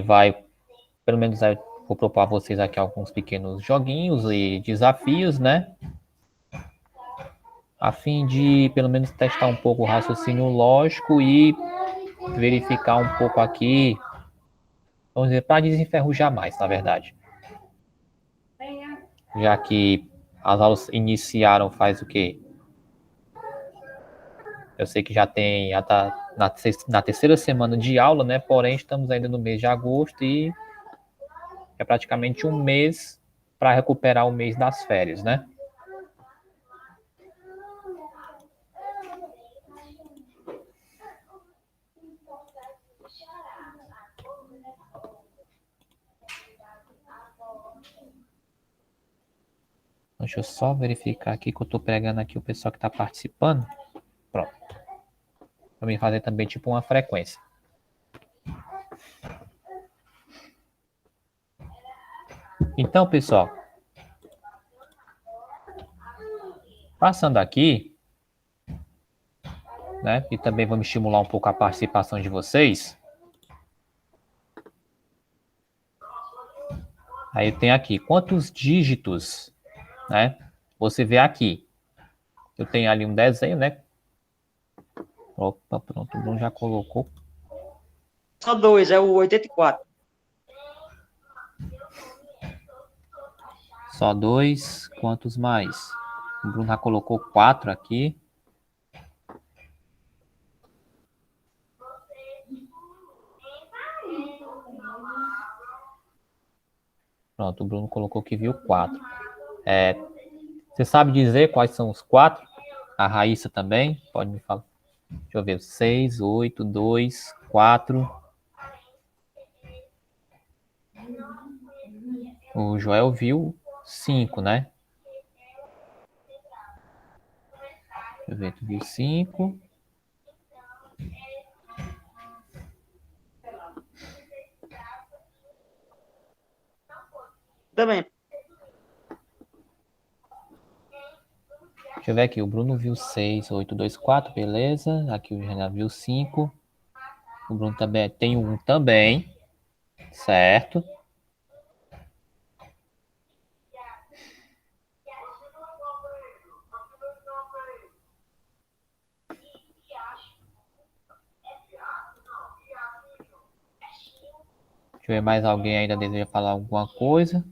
vai, pelo menos vou propor a vocês aqui alguns pequenos joguinhos e desafios, né? A fim de, pelo menos, testar um pouco o raciocínio lógico e verificar um pouco aqui, vamos dizer, para desenferrujar mais, na verdade. Já que as aulas iniciaram faz o quê? Eu sei que já tá na terceira semana de aula, né? Porém, estamos ainda no mês de agosto e é praticamente um mês para recuperar o mês das férias, né? Deixa eu só verificar aqui que eu estou pegando aqui o pessoal que está participando. Pronto. Para mim fazer também tipo uma frequência. Então, pessoal, passando aqui, né? E também vamos estimular um pouco a participação de vocês. Aí tem aqui, quantos dígitos, né? Você vê aqui. Eu tenho ali um desenho, né? Opa, pronto, o Bruno já colocou. Só 2, é o 84. Só 2, quantos mais? O Bruno já colocou 4 aqui. Pronto, o Bruno colocou que viu 4. Você sabe dizer quais são os 4? A Raíssa também, pode me falar. Deixa eu ver, 6, 8, 2, 4. O Joel viu 5, né? Deixa eu ver, tu viu 5. Também. Deixa eu ver aqui, o Bruno viu 6, 8, 2, 4, beleza. Aqui o Renan viu 5. O Bruno também tem 1 também, certo? Deixa eu ver, mais alguém ainda deseja falar alguma coisa.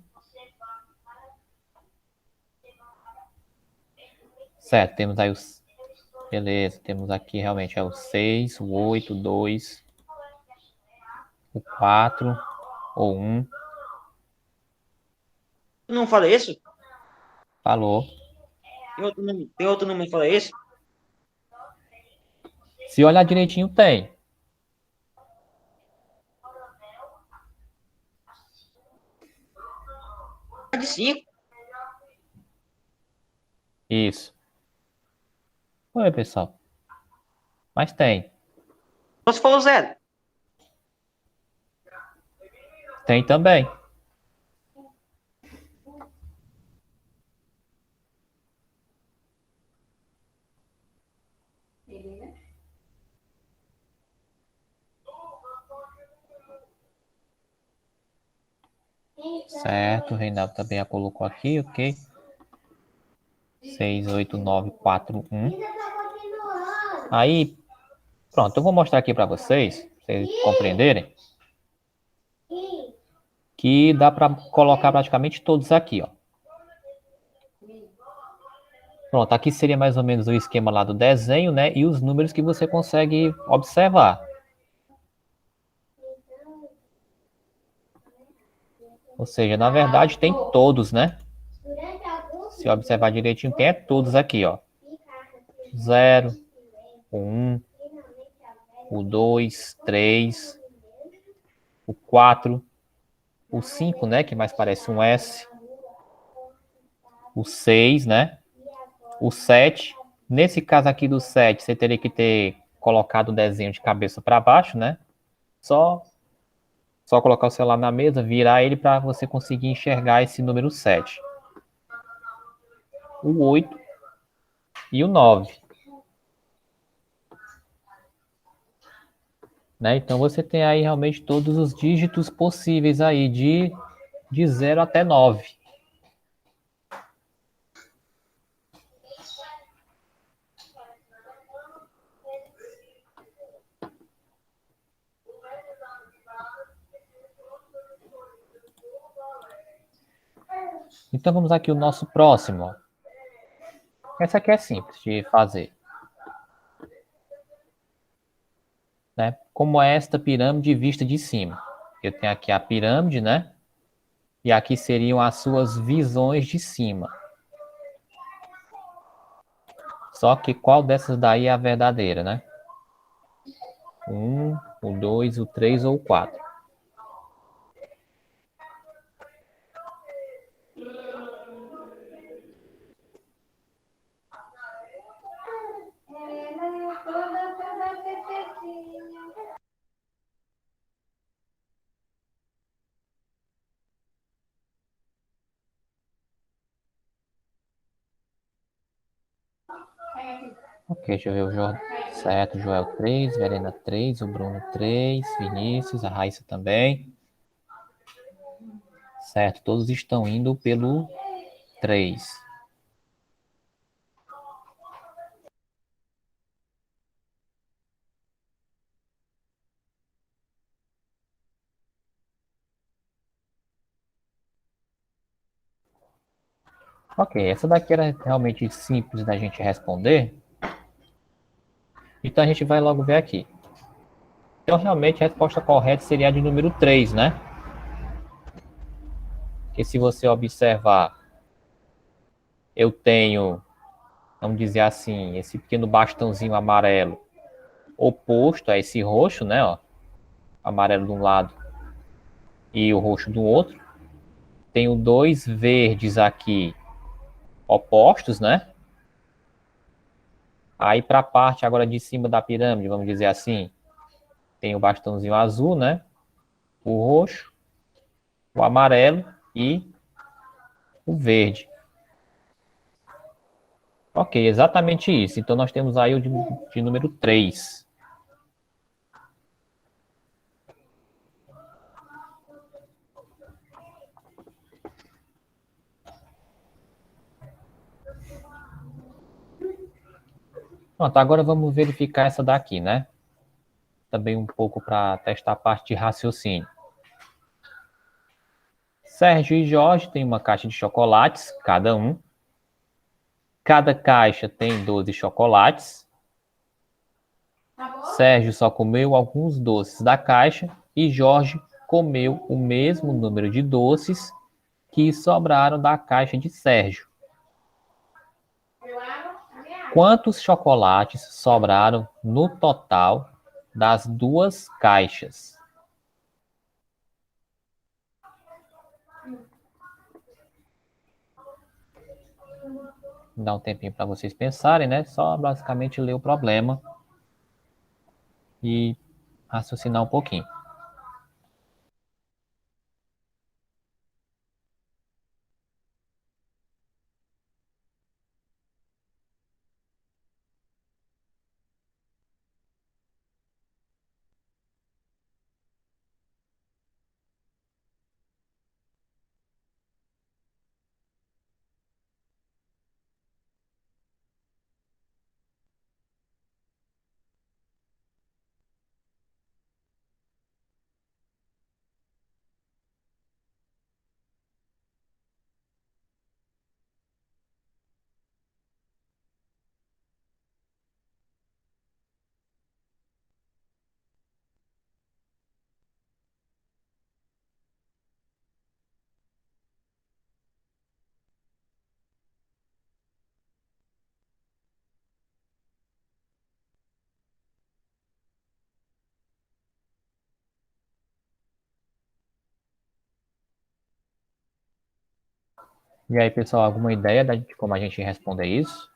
Certo, temos aí os... Beleza, temos aqui realmente é o 6, o 8, o 2, o 4 ou 1. Tu não fala isso? Falou. Tem outro nome que fala isso? Se olhar direitinho, tem. De 5. Isso. Oi, pessoal. Mas tem. Você falou 0. Tem também. Certo, o Reinaldo também a colocou aqui, ok. 6, 8, 9, 4, 1. Aí, pronto, eu vou mostrar aqui para vocês compreenderem, que dá para colocar praticamente todos aqui, ó. Pronto, aqui seria mais ou menos o esquema lá do desenho, né? E os números que você consegue observar. Ou seja, na verdade tem todos, né? Se observar direitinho, tem todos aqui, ó. 0, o 1, o 2, 3, o 4, o 5, né? Que mais parece um S. O 6, né? O 7. Nesse caso aqui do 7, você teria que ter colocado o desenho de cabeça para baixo, né? Só colocar o celular na mesa, virar ele para você conseguir enxergar esse número 7. O 8 e o 9. né? Então você tem aí realmente todos os dígitos possíveis aí de 0 até 9. Então vamos aqui o nosso próximo. Essa aqui é simples de fazer, né? Como é esta pirâmide vista de cima? Eu tenho aqui a pirâmide, né? E aqui seriam as suas visões de cima. Só que qual dessas daí é a verdadeira, né? O 2, o 3 ou o 4. Ok, deixa eu ver o João. Certo, Joel 3, Verena 3, o Bruno 3, Vinícius, a Raíssa também. Certo, todos estão indo pelo 3. Ok, essa daqui era realmente simples da gente responder. Então a gente vai logo ver aqui. Então realmente a resposta correta seria a de número 3, né? Porque se você observar, eu tenho, vamos dizer assim, esse pequeno bastãozinho amarelo oposto a esse roxo, né? Ó, amarelo de um lado e o roxo do outro. Tenho dois verdes aqui opostos, né? Aí para a parte agora de cima da pirâmide, vamos dizer assim, tem o bastãozinho azul, né? O roxo, o amarelo e o verde. Ok, exatamente isso. Então nós temos aí o de número 3. Pronto, agora vamos verificar essa daqui, né? Também um pouco para testar a parte de raciocínio. Sérgio e Jorge têm uma caixa de chocolates, cada um. Cada caixa tem 12 chocolates. Sérgio só comeu alguns doces da caixa e Jorge comeu o mesmo número de doces que sobraram da caixa de Sérgio. Quantos chocolates sobraram no total das duas caixas? Dá um tempinho para vocês pensarem, né? Só basicamente ler o problema e raciocinar um pouquinho. E aí, pessoal, alguma ideia de como a gente responder isso?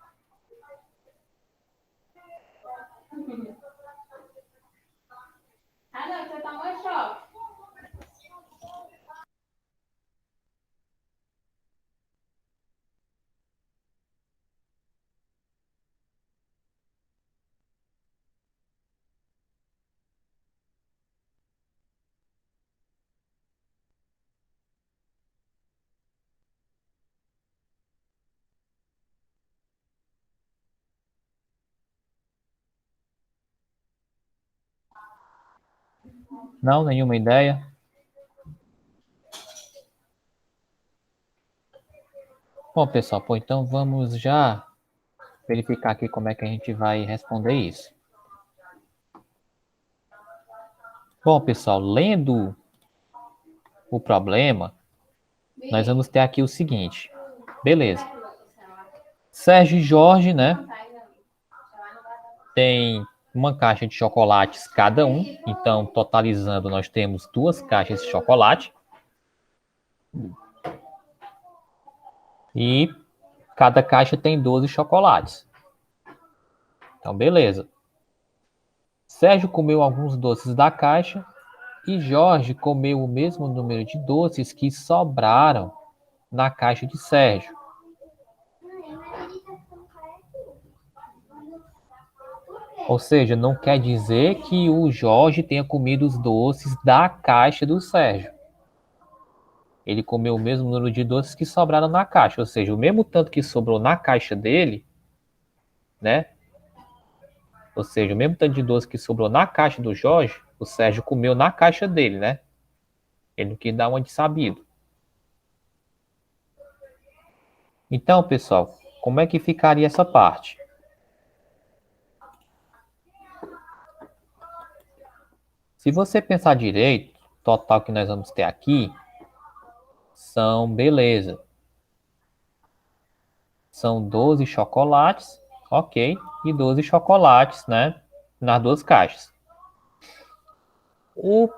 Não, nenhuma ideia? Bom, pessoal, pô, então vamos já verificar aqui como é que a gente vai responder isso. Bom, pessoal, lendo o problema, nós vamos ter aqui o seguinte. Beleza. Sérgio e Jorge, né? Tem uma caixa de chocolates cada um. Então, totalizando, nós temos 2 caixas de chocolate. E cada caixa tem 12 chocolates. Então, beleza. Sérgio comeu alguns doces da caixa e Jorge comeu o mesmo número de doces que sobraram na caixa de Sérgio. Ou seja, não quer dizer que o Jorge tenha comido os doces da caixa do Sérgio. Ele comeu o mesmo número de doces que sobraram na caixa. Ou seja, o mesmo tanto que sobrou na caixa dele, né? Ou seja, o mesmo tanto de doce que sobrou na caixa do Jorge, o Sérgio comeu na caixa dele, né? Ele não quis dar uma de sabido. Então, pessoal, como é que ficaria essa parte? Se você pensar direito, o total que nós vamos ter aqui são, beleza, são 12 chocolates, ok, e 12 chocolates, né, nas 2 caixas. O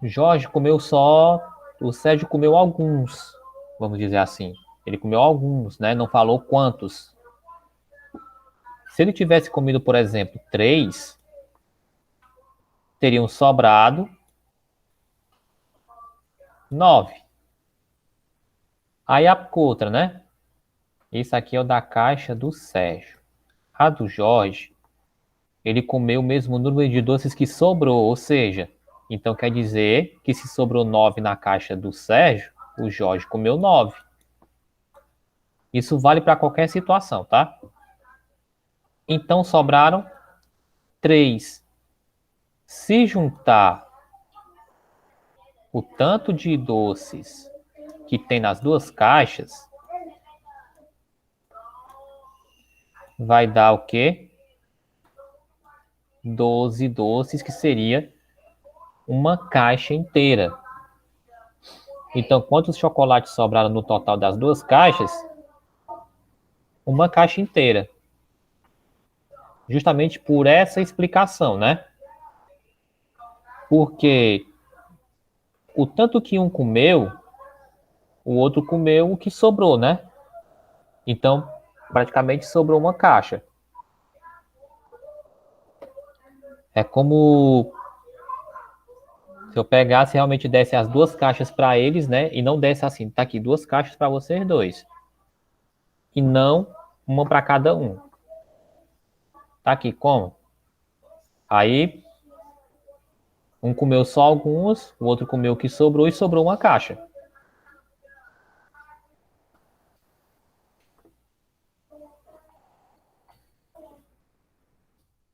Jorge comeu só, o Sérgio comeu alguns, vamos dizer assim. Ele comeu alguns, né, não falou quantos. Se ele tivesse comido, por exemplo, 3, teriam sobrado 9. Aí a outra, né? Isso aqui é o da caixa do Sérgio. A do Jorge, ele comeu o mesmo número de doces que sobrou, ou seja, então quer dizer que se sobrou 9 na caixa do Sérgio, o Jorge comeu 9. Isso vale para qualquer situação, tá? Então sobraram 3. Se juntar o tanto de doces que tem nas 2 caixas, vai dar o quê? 12 doces, que seria uma caixa inteira. Então, quantos chocolates sobraram no total das 2 caixas? Uma caixa inteira. Justamente por essa explicação, né? Porque o tanto que um comeu, o outro comeu o que sobrou, né? Então, praticamente sobrou uma caixa. É como se eu pegasse e realmente desse as 2 caixas para eles, né? E não desse assim, tá aqui 2 caixas para vocês dois. E não uma para cada um. Tá aqui como? Aí, um comeu só alguns, o outro comeu o que sobrou e sobrou uma caixa.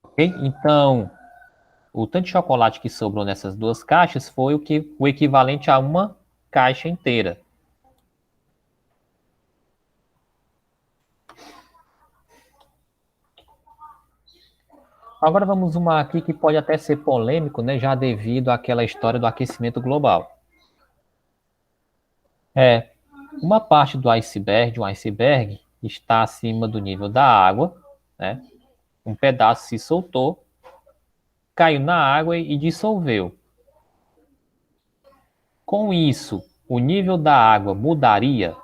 Ok? Então, o tanto de chocolate que sobrou nessas 2 caixas foi o equivalente a uma caixa inteira. Agora vamos uma aqui que pode até ser polêmico, né, já devido àquela história do aquecimento global. Uma parte do iceberg, de um iceberg, está acima do nível da água, né? Um pedaço se soltou, caiu na água e dissolveu. Com isso, o nível da água mudaria?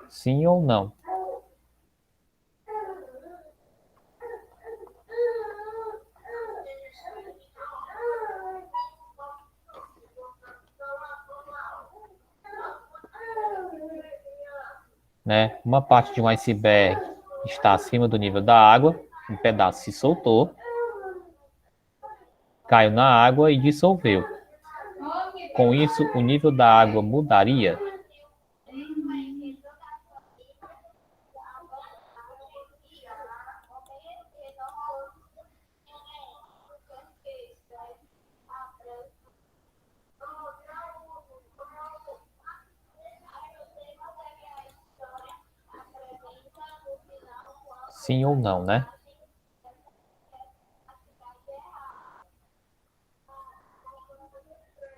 Sim ou não? Né? Uma parte de um iceberg está acima do nível da água, um pedaço se soltou, caiu na água e dissolveu. Com isso, o nível da água mudaria? Sim ou não, né?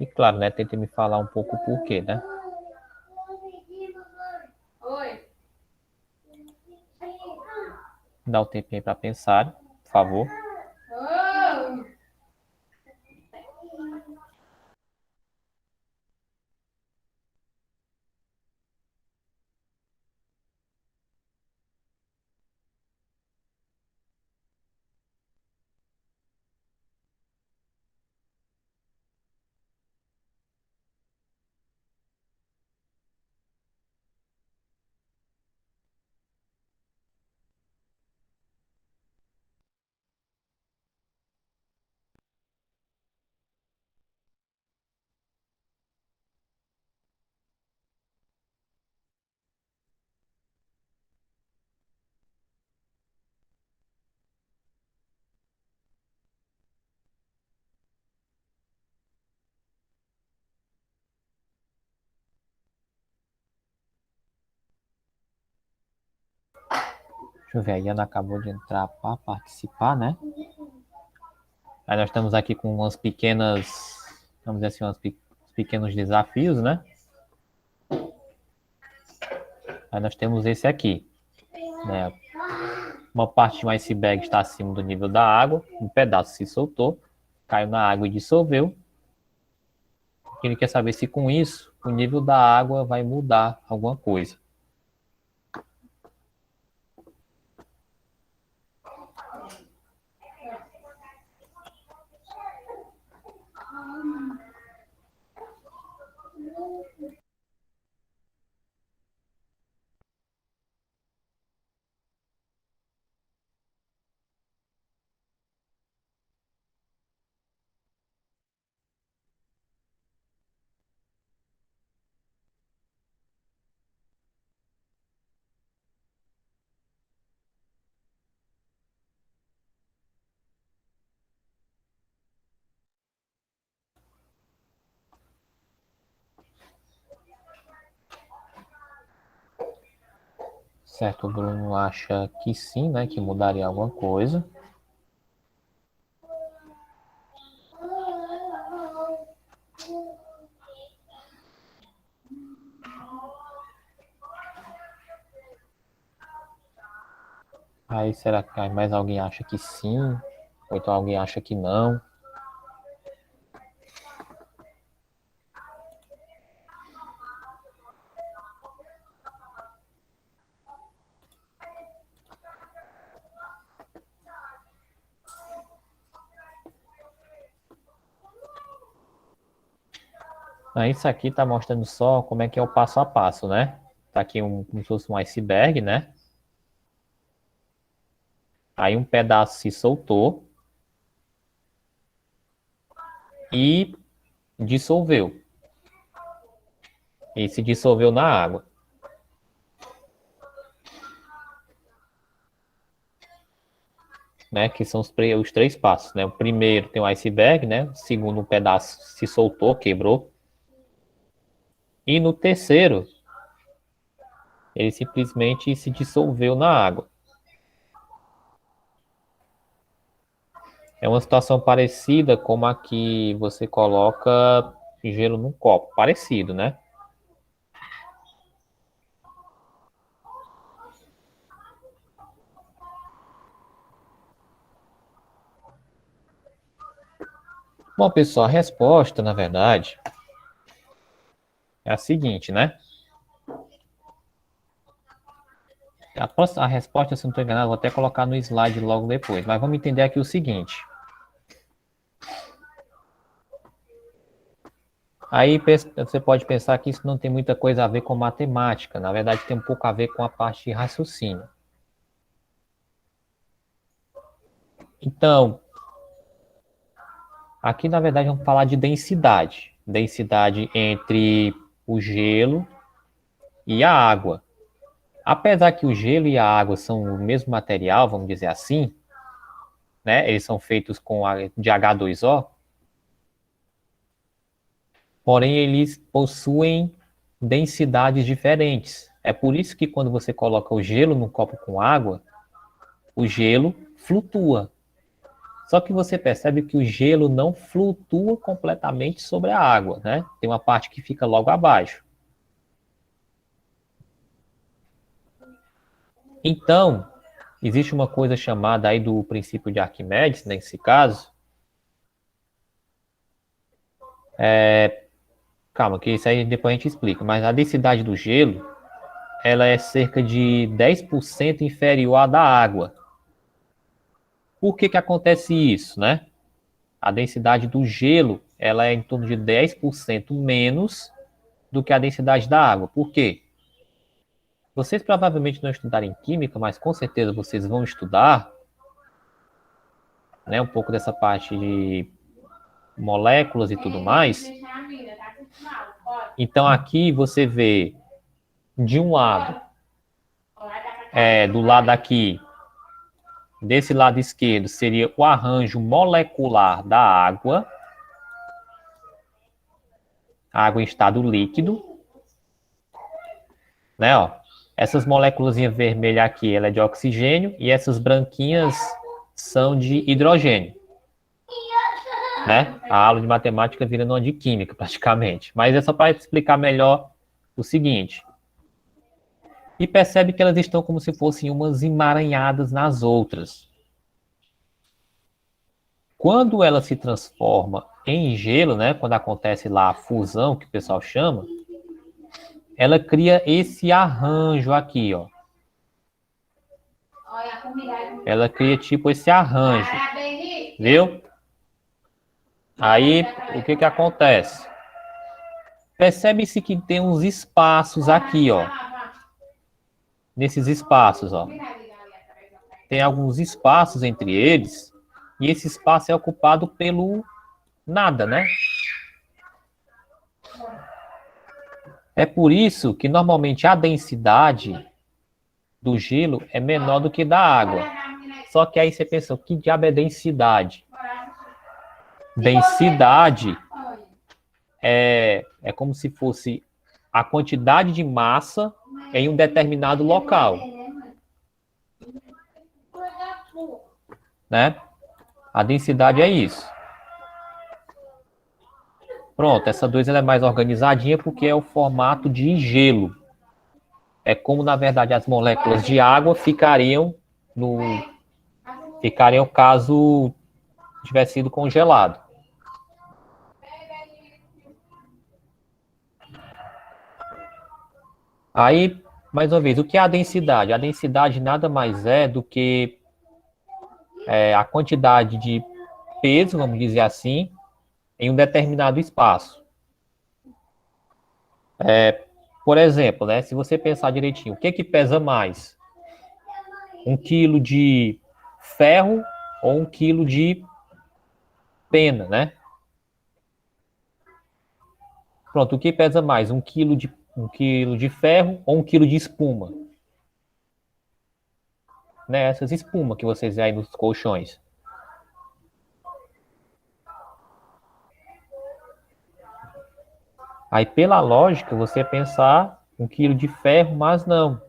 E claro, né? Tente me falar um pouco o porquê, né? Dá um tempinho para pensar, por favor. Deixa eu ver, a Iana acabou de entrar para participar, né? Aí nós estamos aqui com umas pequenas, vamos dizer assim, uns pequenos desafios, né? Aí nós temos esse aqui, né? Uma parte de um iceberg está acima do nível da água, um pedaço se soltou, caiu na água e dissolveu. Ele quer saber se com isso o nível da água vai mudar alguma coisa. Certo, o Bruno acha que sim, né? Que mudaria alguma coisa. Aí será que mais alguém acha que sim? Ou então alguém acha que não? Aí isso aqui está mostrando só como é que é o passo a passo, né? Tá aqui como se fosse um iceberg, né? Aí um pedaço se soltou e dissolveu. E se dissolveu na água, né? Que são os três passos, né? O primeiro tem o iceberg, né? O segundo, um pedaço se soltou, quebrou. E no terceiro, ele simplesmente se dissolveu na água. É uma situação parecida como a que você coloca gelo num copo. Parecido, né? Bom, pessoal, a resposta, na verdade, é a seguinte, né? A resposta, se não estou enganado, vou até colocar no slide logo depois. Mas vamos entender aqui o seguinte. Aí você pode pensar que isso não tem muita coisa a ver com matemática. Na verdade, tem um pouco a ver com a parte de raciocínio. Então, Aqui, na verdade, vamos falar de densidade. Densidade entre o gelo e a água. Apesar que o gelo e a água são o mesmo material, vamos dizer assim, né? Eles são feitos de H2O, porém eles possuem densidades diferentes. É por isso que quando você coloca o gelo num copo com água, o gelo flutua. Só que você percebe que o gelo não flutua completamente sobre a água, né? Tem uma parte que fica logo abaixo. Então, existe uma coisa chamada aí do princípio de Arquimedes, nesse caso. Calma, que isso aí depois a gente explica. Mas a densidade do gelo, ela é cerca de 10% inferior à da água. Por que que acontece isso, né? A densidade do gelo, ela é em torno de 10% menos do que a densidade da água. Por quê? Vocês provavelmente não estudaram química, mas com certeza vocês vão estudar, né, um pouco dessa parte de moléculas e tudo mais. Então aqui você vê de um lado, do lado aqui, desse lado esquerdo, seria o arranjo molecular da água. Água em estado líquido, né, ó. Essas moléculas vermelhas aqui, ela é de oxigênio, e essas branquinhas são de hidrogênio, né? A aula de matemática vira uma de química, praticamente. Mas é só para explicar melhor o seguinte. E percebe que elas estão como se fossem umas emaranhadas nas outras. Quando ela se transforma em gelo, né? Quando acontece lá a fusão, que o pessoal chama, ela cria esse arranjo aqui, ó. Ela cria tipo esse arranjo, viu? Aí, o que que acontece? Percebe-se que tem uns espaços aqui, ó. Nesses espaços, ó. Tem alguns espaços entre eles, e esse espaço é ocupado pelo nada, né? É por isso que normalmente a densidade do gelo é menor do que da água. Só que aí você pensa, o que diabo é densidade? Densidade é como se fosse a quantidade de massa em um determinado local, né? A densidade é isso. Pronto, essa 2 ela é mais organizadinha porque é o formato de gelo. É como, na verdade, as moléculas de água ficariam caso tivesse sido congelado. Aí, mais uma vez, o que é a densidade? A densidade nada mais é do que a quantidade de peso, vamos dizer assim, em um determinado espaço. Por exemplo, né, se você pensar direitinho, o que pesa mais? 1 quilo de ferro ou 1 quilo de pena, né? Pronto, o que pesa mais? 1 quilo de ferro ou 1 quilo de espuma? Né, essas espumas que vocês veem aí nos colchões. Aí, pela lógica, você ia pensar 1 quilo de ferro, mas não.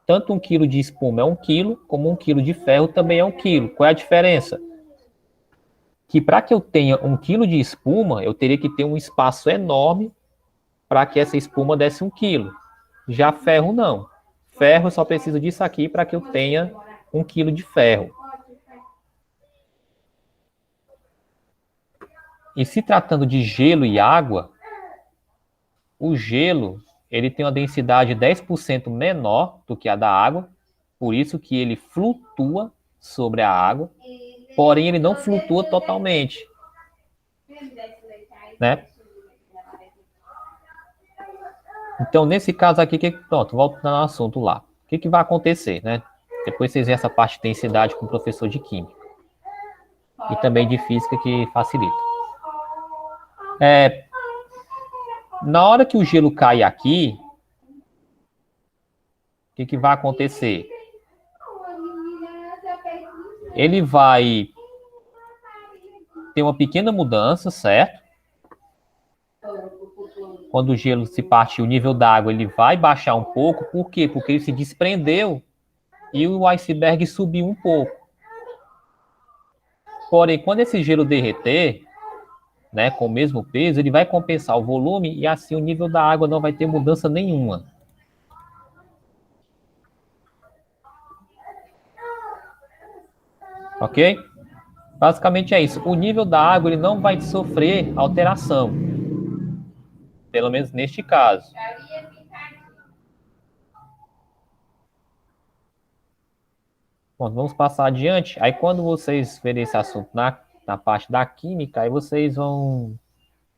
Tanto 1 quilo de espuma é 1 quilo, como 1 quilo de ferro também é 1 quilo. Qual é a diferença? Que para que eu tenha 1 quilo de espuma, eu teria que ter um espaço enorme para que essa espuma desse 1 quilo. Já ferro não. Ferro só precisa disso aqui para que eu tenha 1 quilo de ferro. E se tratando de gelo e água, o gelo ele tem uma densidade 10% menor do que a da água, por isso que ele flutua sobre a água, porém ele não flutua totalmente, né? Então, nesse caso aqui, pronto, voltando ao assunto lá. O que vai acontecer, né? Depois vocês veem essa parte de densidade com o professor de química. e também de física que facilita. É, na hora que o gelo cai aqui, o que vai acontecer? Ele vai ter uma pequena mudança, certo? Quando o gelo se partir, o nível da água ele vai baixar um pouco. Por quê? Porque ele se desprendeu e o iceberg subiu um pouco. Porém, quando esse gelo derreter, né, com o mesmo peso, ele vai compensar o volume e assim o nível da água não vai ter mudança nenhuma. Ok? Basicamente é isso. O nível da água ele não vai sofrer alteração. Pelo menos neste caso. Bom, vamos passar adiante. Aí quando vocês verem esse assunto na parte da química, aí vocês vão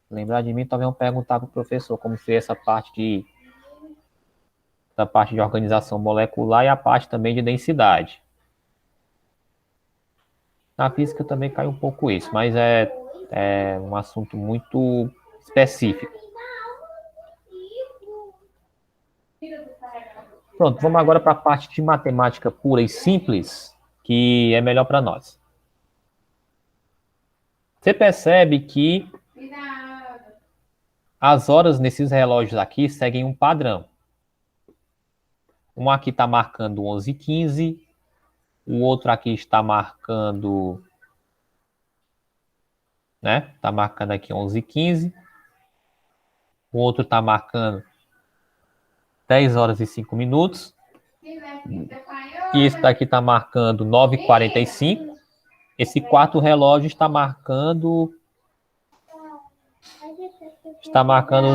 lembrar de mim, talvez vão perguntar para o professor como foi essa parte da parte de organização molecular e a parte também de densidade. Na física também cai um pouco isso, mas é um assunto muito específico. Pronto, vamos agora para a parte de matemática pura e simples, que é melhor para nós. Você percebe que as horas nesses relógios aqui seguem um padrão. Um aqui está marcando 11h15, o outro aqui está marcando, né? Está marcando aqui 11h15, o outro está marcando 10 horas e 5 minutos. E esse daqui está marcando 9h45. Esse quarto relógio está marcando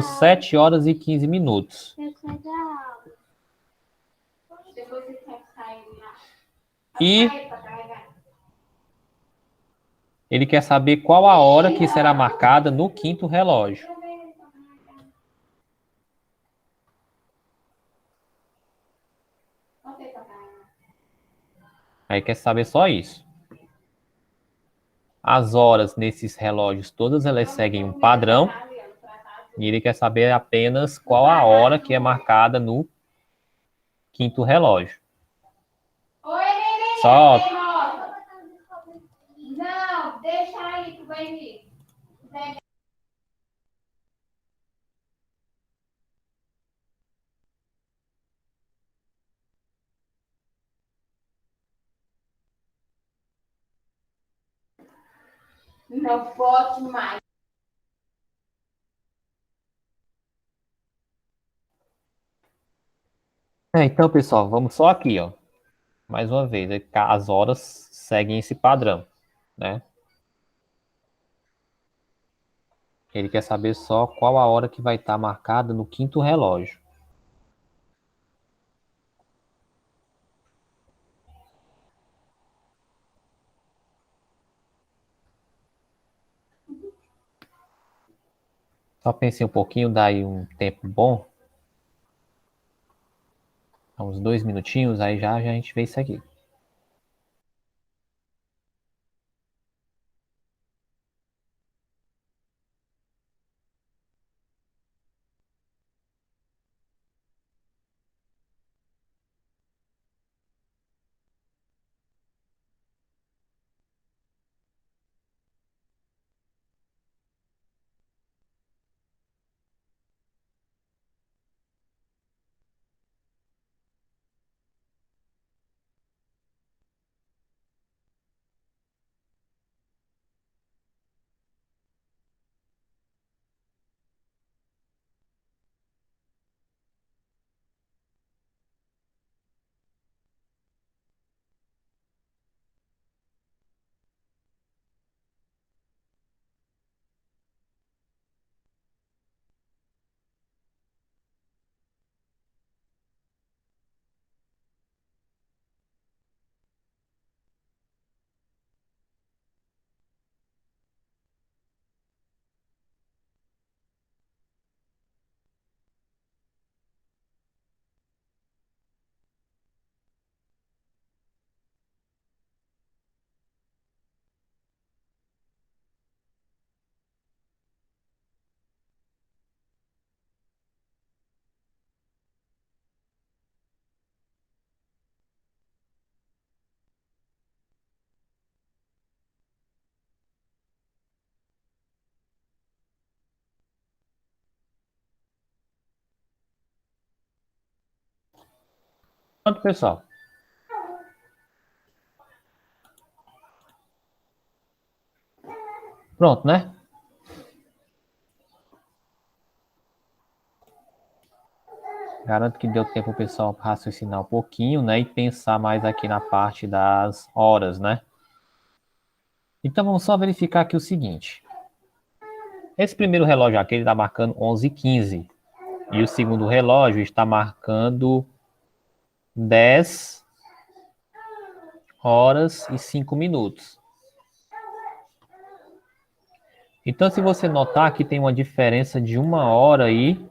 7 horas e 15 minutos. E ele quer saber qual a hora que será marcada no quinto relógio. Aí quer saber só isso. As horas nesses relógios, todas elas seguem um padrão. E ele quer saber apenas qual a hora que é marcada no quinto relógio. Só. Não, deixa aí que vai vir. Não pode mais. Então, pessoal, vamos só aqui, ó. Mais uma vez, as horas seguem esse padrão, né? Ele quer saber só qual a hora que vai estar marcada no quinto relógio. Só pensei um pouquinho, daí um tempo bom. Uns 2 minutinhos, aí já a gente vê isso aqui. Pronto, pessoal. Pronto, né? Garanto que deu tempo o pessoal raciocinar um pouquinho, né? E pensar mais aqui na parte das horas, né? Então, vamos só verificar aqui o seguinte. Esse primeiro relógio aqui, ele está marcando 11h15. E o segundo relógio está marcando 10h05. Então, se você notar que tem uma diferença de 1h e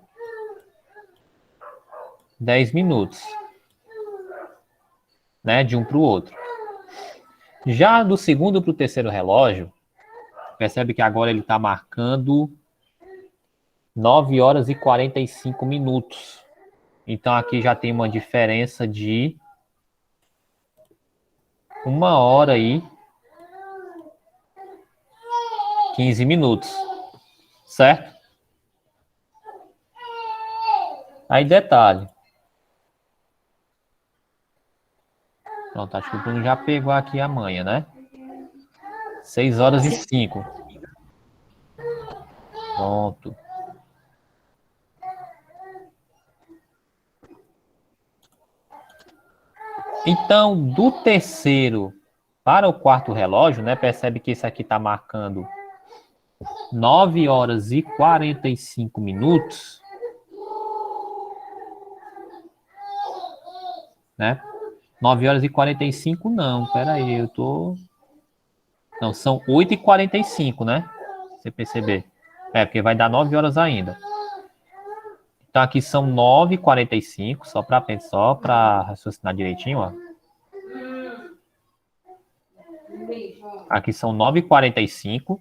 10 minutos, né? De um para o outro. Já do segundo para o terceiro relógio, percebe que agora ele está marcando 9h45. Então, aqui já tem uma diferença de 1h e 15 minutos, certo? Aí, detalhe. Pronto, acho que o Bruno já pegou aqui a manha, né? 6h05. Pronto. Então, do terceiro para o quarto relógio, né? Percebe que esse aqui está marcando 9h45, né? 9h45 não, peraí, eu tô... Não, são 8h45, né? Você perceber. Porque vai dar 9 horas ainda. Então aqui são 9h45, só para raciocinar direitinho, ó. Aqui são 9h45.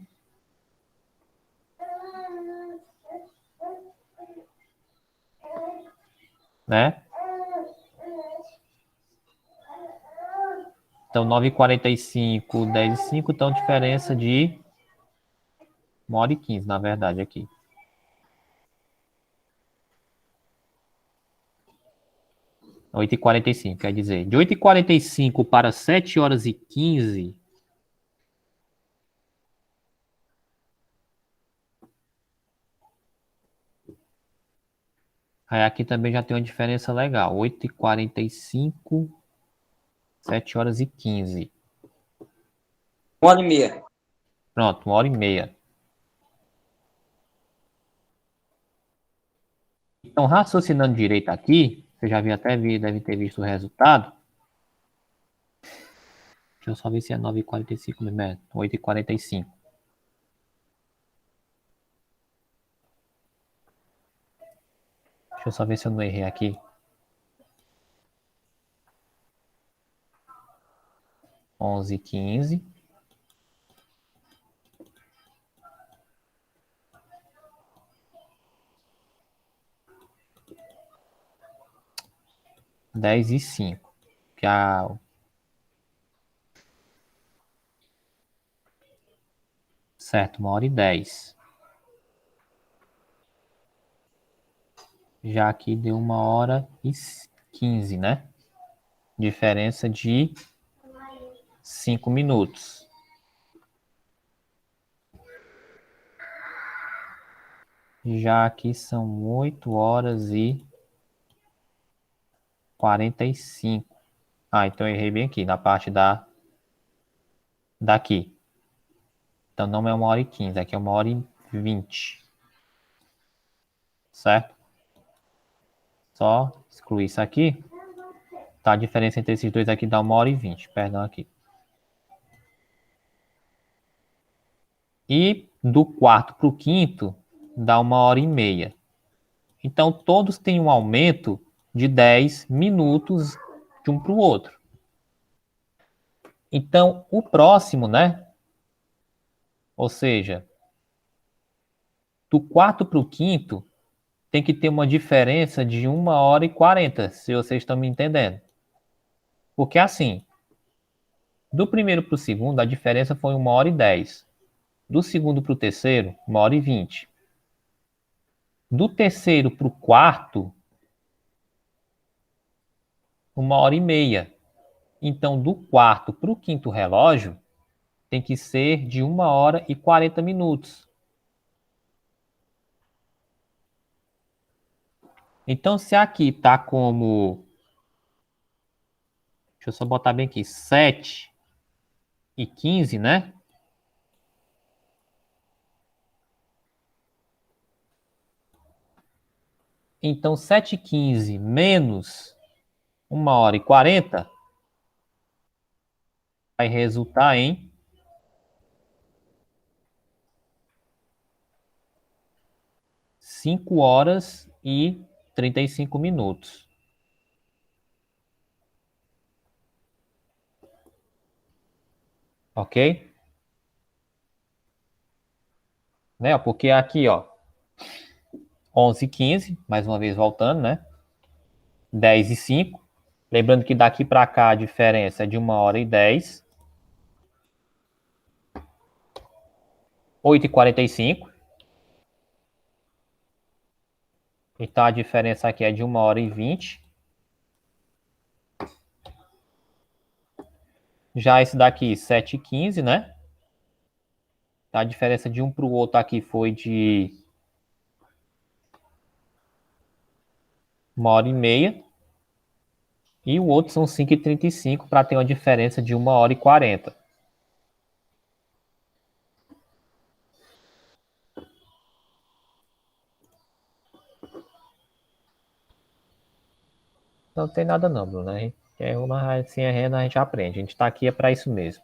Né? Então 9h45, 10h05, então diferença de 1h15, na verdade, aqui. Oito e 45, quer dizer, de 8h45 para 7h15. Aí aqui também já tem uma diferença legal. 8h45, 7h15. 1h30. Pronto, 1h30. Então, raciocinando direito aqui, você já deve ter visto o resultado. Deixa eu só ver se é 9h45 mesmo. 8h45. Deixa eu só ver se eu não errei aqui. 11h15. Dez e 5. Que Certo, 1h10. Já aqui deu 1h15, né? Diferença de 5 minutos. Já aqui são 8h45. Então eu errei bem aqui, na parte daqui. Então não é 1h15, aqui é 1h20. Certo? Só excluir isso aqui. Tá, a diferença entre esses dois aqui dá 1h20. Perdão aqui. E do quarto para o quinto dá 1h30. Então todos têm um aumento de 10 minutos de um para o outro. Então o próximo, né? Ou seja, do quarto para o quinto tem que ter uma diferença de 1h40, se vocês estão me entendendo. Porque assim, do primeiro para o segundo, a diferença foi 1h10. Do segundo para o terceiro, 1h20. Do terceiro para o quarto, 1h30. Então, do quarto para o quinto relógio, tem que ser de 1h40. Então, se aqui está como... Deixa eu só botar bem aqui. 7h15, né? Então, 7h15 menos 1h40 vai resultar em 5h35. Ok? Né? Porque aqui, ó, 11h15, mais uma vez voltando, né? 10h05. Lembrando que daqui para cá a diferença é de 1h10. 8h45. Então a diferença aqui é de 1h20. Já esse daqui, 7h15, né? A diferença de um para o outro aqui foi de 1h30. E o outro são 5h35 para ter uma diferença de 1h40. Não tem nada não, Bruno. A gente é uma assim, a gente aprende. A gente está aqui é para isso mesmo.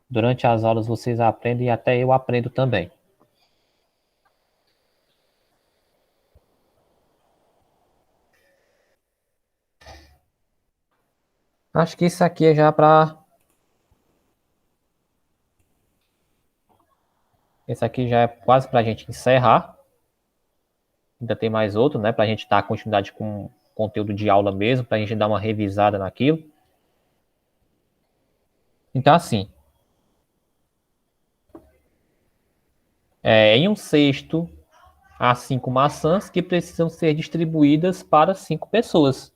Durante as aulas vocês aprendem e até eu aprendo também. Acho que isso aqui é já para... Esse aqui já é quase para a gente encerrar. Ainda tem mais outro, né? Para a gente dar continuidade com conteúdo de aula mesmo, para a gente dar uma revisada naquilo. Então, assim, em um cesto há 5 maçãs que precisam ser distribuídas para 5 pessoas.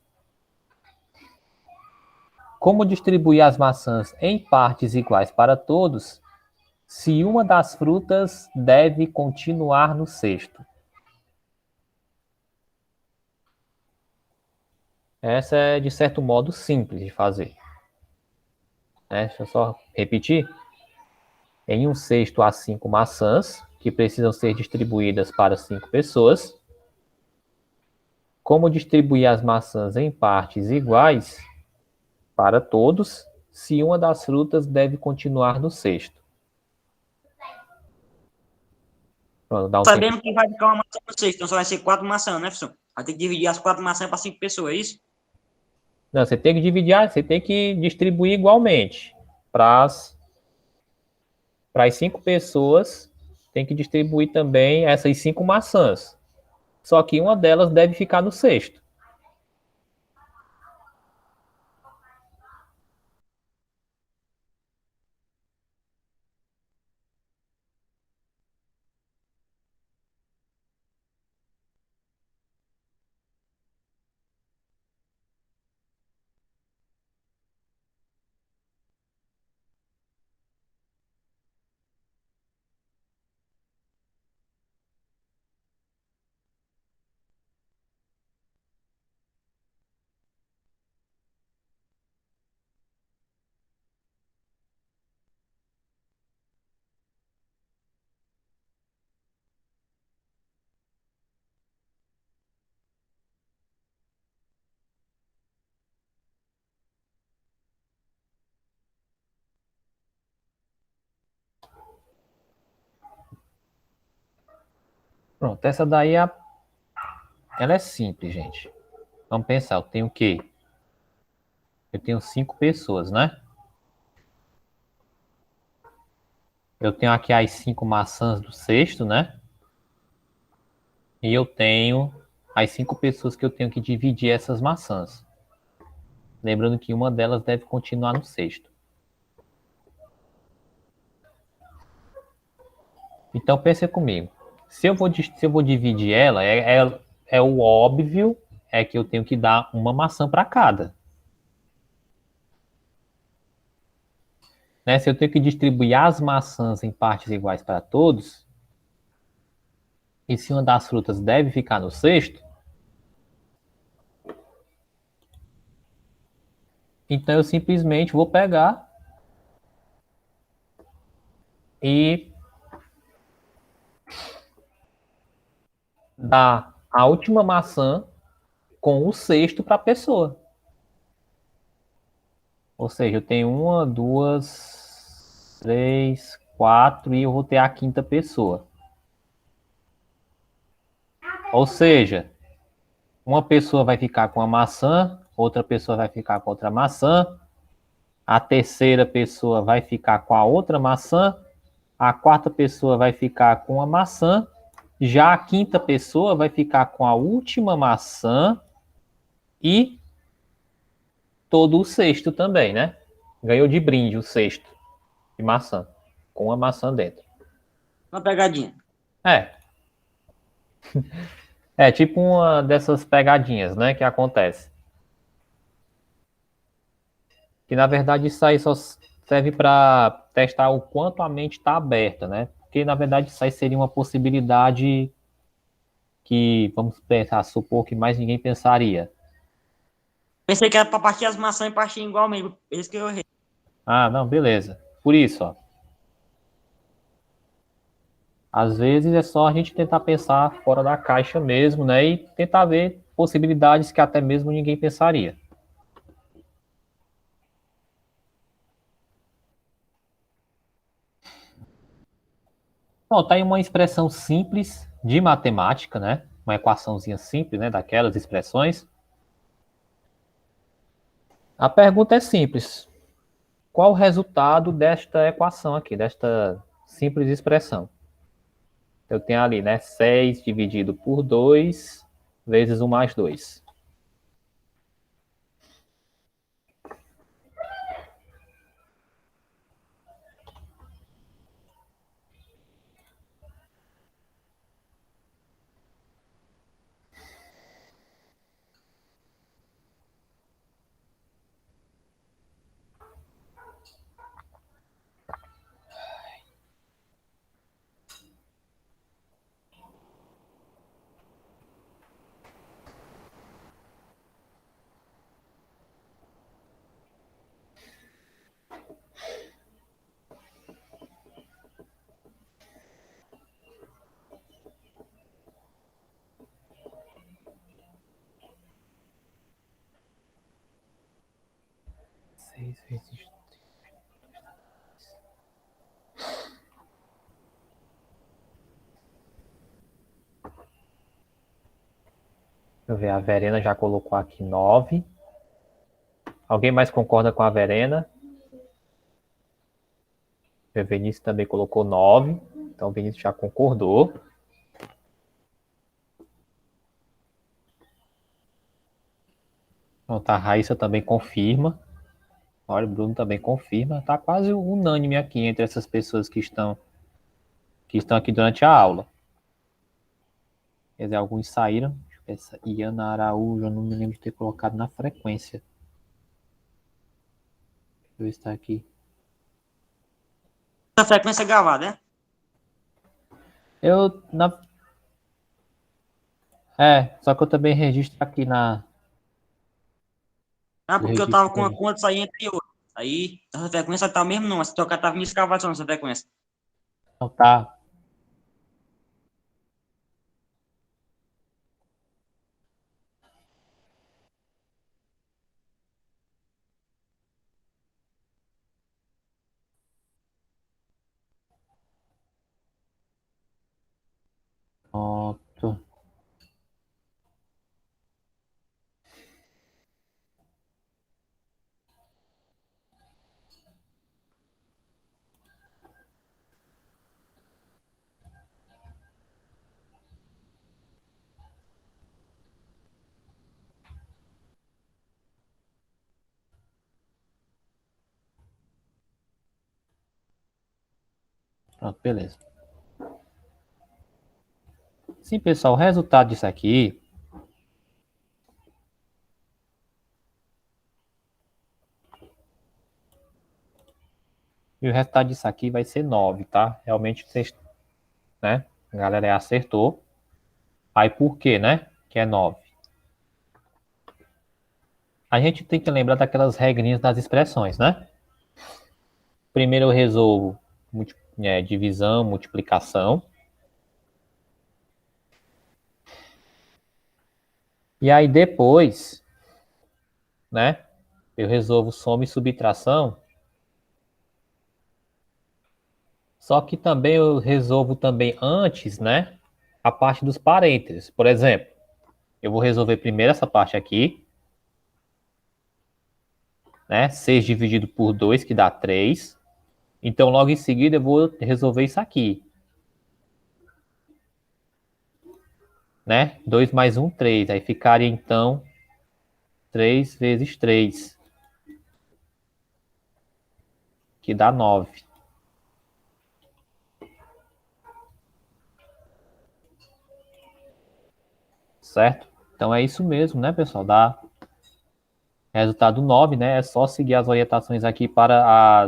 Como distribuir as maçãs em partes iguais para todos, se uma das frutas deve continuar no cesto? Essa é, de certo modo, simples de fazer. Deixa eu só repetir. Em um cesto há 5 maçãs, que precisam ser distribuídas para 5 pessoas. Como distribuir as maçãs em partes iguais para todos, se uma das frutas deve continuar no cesto? Pronto, dá um tempo. Sabendo que vai ficar uma maçã no cesto, então só vai ser 4 maçãs, né, professor? Vai ter que dividir as 4 maçãs para 5 pessoas, é isso? Não, você tem que dividir, você tem que distribuir igualmente para as 5 pessoas. Tem que distribuir também essas 5 maçãs. Só que uma delas deve ficar no cesto. Pronto, essa daí ela é simples, gente. Vamos pensar, eu tenho o quê? Eu tenho 5 pessoas, né? Eu tenho aqui as 5 maçãs do cesto, né? E eu tenho as 5 pessoas que eu tenho que dividir essas maçãs. Lembrando que uma delas deve continuar no cesto. Então pensa comigo. Se eu vou dividir ela, é o óbvio é que eu tenho que dar uma maçã para cada. Né? Se eu tenho que distribuir as maçãs em partes iguais para todos, e se uma das frutas deve ficar no cesto, então eu simplesmente vou pegar e dar a última maçã com o cesto para a pessoa. Ou seja, eu tenho uma, duas, três, quatro e eu vou ter a quinta pessoa. Ou seja, uma pessoa vai ficar com a maçã, outra pessoa vai ficar com outra maçã, a terceira pessoa vai ficar com a outra maçã, a quarta pessoa vai ficar com a maçã, já a quinta pessoa vai ficar com a última maçã e todo o cesto também, né? Ganhou de brinde o cesto de maçã, com a maçã dentro. Uma pegadinha. É, é tipo uma dessas pegadinhas, né, que acontece. Que na verdade isso aí só serve para testar o quanto a mente está aberta, né? Porque na verdade isso aí seria uma possibilidade que, vamos pensar, supor que mais ninguém pensaria. Pensei que era pra partir as maçãs e partir igualmente. Esse que eu errei. Ah, não, beleza. Por isso, ó. Às vezes é só a gente tentar pensar fora da caixa mesmo, né? E tentar ver possibilidades que até mesmo ninguém pensaria. Bom, tá aí uma expressão simples de matemática, né? Uma equaçãozinha simples, né? Daquelas expressões. A pergunta é simples. Qual o resultado desta equação aqui, desta simples expressão? Eu tenho ali, né? 6 dividido por 2 vezes 1 mais 2. Seis vezes. Deixa eu ver, a Verena já colocou aqui 9. Alguém mais concorda com a Verena? O Vinícius também colocou 9. Então o Vinícius já concordou. Pronto, a Raíssa também confirma. Olha, o Bruno também confirma. Está quase unânime aqui entre essas pessoas que estão aqui durante a aula. Quer dizer, alguns saíram. Essa Iana Araújo, eu não me lembro de ter colocado na frequência. Deixa eu ver se está aqui. A frequência gravada, né? Eu, na... Só que eu também registro aqui na... Ah, Eu porque eu registro tava com uma também. conta aí anterior. Aí, essa frequência tá mesmo não. Essa troca tava me escravando nessa frequência. Então tá. Pronto. Pronto, beleza. Sim, pessoal, o resultado disso aqui E o resultado disso aqui vai ser 9, tá? Realmente, vocês, né? A galera acertou. Aí por quê, né? Que é 9. A gente tem que lembrar daquelas regrinhas das expressões, né? Primeiro eu resolvo divisão, multiplicação. E aí depois, né? Eu resolvo soma e subtração. Só que também eu resolvo também antes, né? A parte dos parênteses. Por exemplo, eu vou resolver primeiro essa parte aqui, né? 6 dividido por 2, que dá 3. Então, logo em seguida, eu vou resolver isso aqui, né? 2 mais 1, 3. Aí ficaria, então, 3 vezes 3, que dá 9. Certo? Então, é isso mesmo, né, pessoal? Dá resultado 9, né? É só seguir as orientações aqui para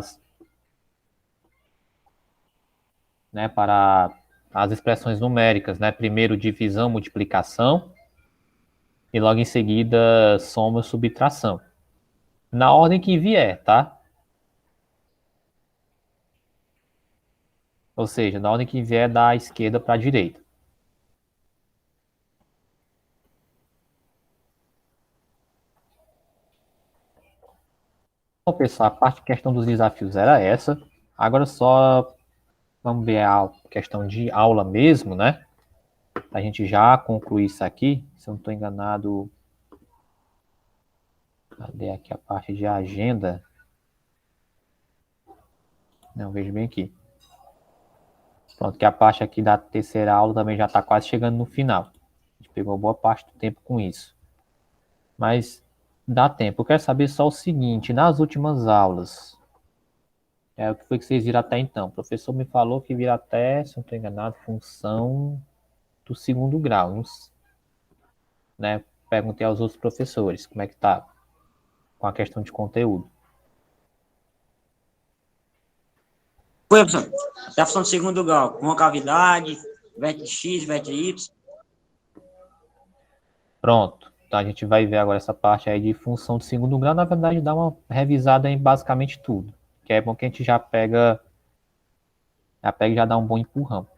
as expressões numéricas, né? Primeiro divisão, multiplicação e logo em seguida soma e subtração. Na ordem que vier, tá? Ou seja, na ordem que vier da esquerda para a direita. Bom, pessoal, a parte de questão dos desafios era essa. Agora só vamos ver a questão de aula mesmo, né? A gente já concluir isso aqui. Se eu não estou enganado, cadê aqui a parte de agenda? Não, vejo bem aqui. Pronto, que a parte aqui da terceira aula também já está quase chegando no final. A gente pegou boa parte do tempo com isso. Mas dá tempo. Eu quero saber só o seguinte, nas últimas aulas, o que foi que vocês viram até então? O professor me falou que vira até, se não estou enganado, função do segundo grau, né? Perguntei aos outros professores como é que tá com a questão de conteúdo. Foi, professor. Até a função de segundo grau. Concavidade, vértice X, vértice Y. Pronto. Então a gente vai ver agora essa parte aí de função de segundo grau. Na verdade, dá uma revisada em basicamente tudo. Que é bom que a gente já pega e já dá um bom empurrão.